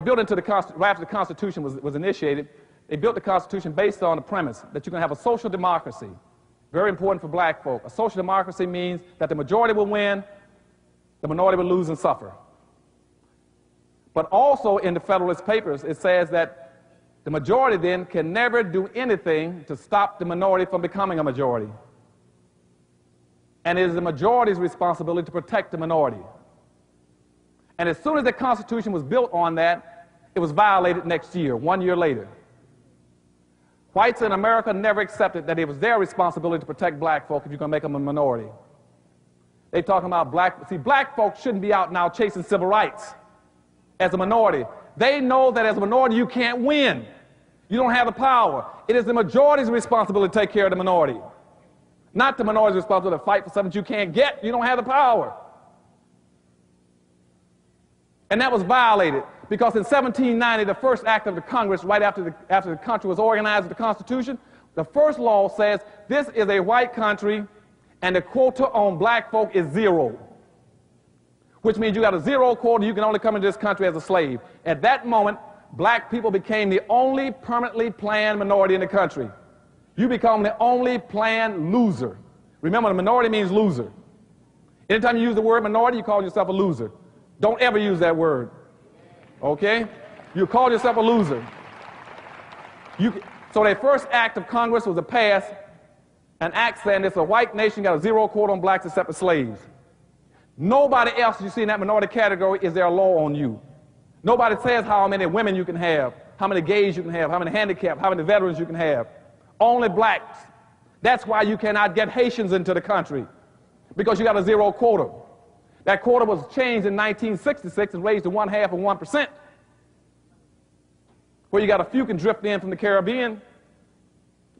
built into the Constitution, right after the Constitution was initiated, they built the Constitution based on the premise that you're going to have a social democracy. Very important for black folk. A social democracy means that the majority will win, the minority will lose and suffer. But also in the Federalist Papers, it says that the majority then can never do anything to stop the minority from becoming a majority. And it is the majority's responsibility to protect the minority. And as soon as the Constitution was built on that, it was violated next year, 1 year later. Whites in America never accepted that it was their responsibility to protect black folk if you're going to make them a minority. They're talking about black folks shouldn't be out now chasing civil rights as a minority. They know that as a minority you can't win. You don't have the power. It is the majority's responsibility to take care of the minority. Not the minority's responsibility to fight for something you can't get. You don't have the power. And that was violated because in 1790, the first act of the Congress, right after the country was organized with the Constitution, the first law says this is a white country and the quota on black folk is 0. Which means you got a 0 quota, you can only come into this country as a slave. At that moment, black people became the only permanently planned minority in the country. You become the only planned loser. Remember, the minority means loser. Anytime you use the word minority, you call yourself a loser. Don't ever use that word. Okay? You call yourself a loser. So their first act of Congress was to pass an act saying it's a white nation, got a 0 quota on blacks except for slaves. Nobody else you see in that minority category is there a law on you. Nobody says how many women you can have, how many gays you can have, how many handicapped, how many veterans you can have. Only blacks. That's why you cannot get Haitians into the country, because you got a 0 quota. That quota was changed in 1966 and raised to 1/2 of 1%, where you got a few can drift in from the Caribbean,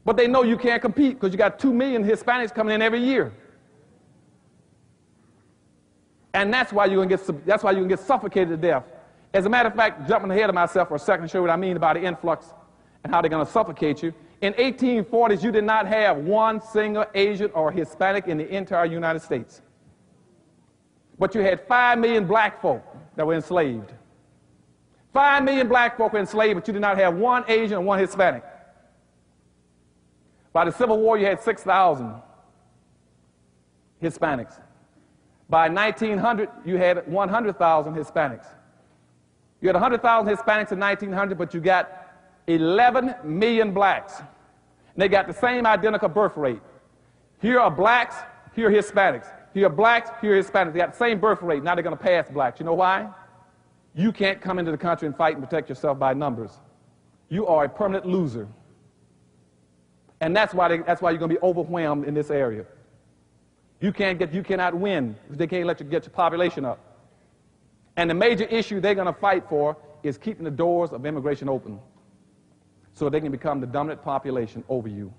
but they know you can't compete because you got 2 million Hispanics coming in every year. And that's why you're going to get suffocated to death. As a matter of fact, jumping ahead of myself for a second to show you what I mean by the influx and how they're going to suffocate you. In 1840s, you did not have one single Asian or Hispanic in the entire United States. But you had 5 million black folk that were enslaved. 5 million black folk were enslaved, but you did not have one Asian and one Hispanic. By the Civil War, you had 6,000 Hispanics. By 1900, you had 100,000 Hispanics. You had 100,000 Hispanics in 1900, but you got 11 million blacks. And they got the same identical birth rate. Here are blacks, here are Hispanics. Here are blacks, here are Hispanics. They got the same birth rate. Now they're going to pass blacks. You know why? You can't come into the country and fight and protect yourself by numbers. You are a permanent loser. And that's why you're going to be overwhelmed in this area. You cannot win if they can't let you get your population up. And the major issue they're going to fight for is keeping the doors of immigration open so they can become the dominant population over you.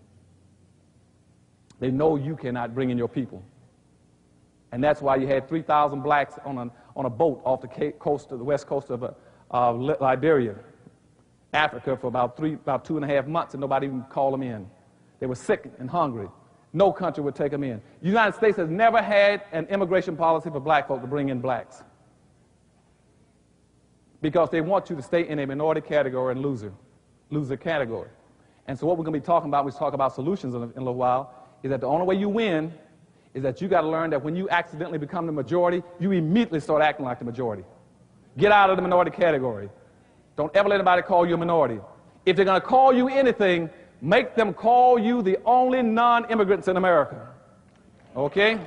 They know you cannot bring in your people. And that's why you had 3,000 blacks on a boat off the west coast of Liberia, Africa, for about 2.5 months, and nobody even called them in. They were sick and hungry. No country would take them in. The United States has never had an immigration policy for black folk to bring in blacks, because they want you to stay in a minority category and loser category. And so what we're going to be talking about, we talk about solutions in a little while, is that the only way you win is that you got to learn that when you accidentally become the majority, you immediately start acting like the majority. Get out of the minority category. Don't ever let anybody call you a minority. If they're going to call you anything, make them call you the only non-immigrants in America. Okay?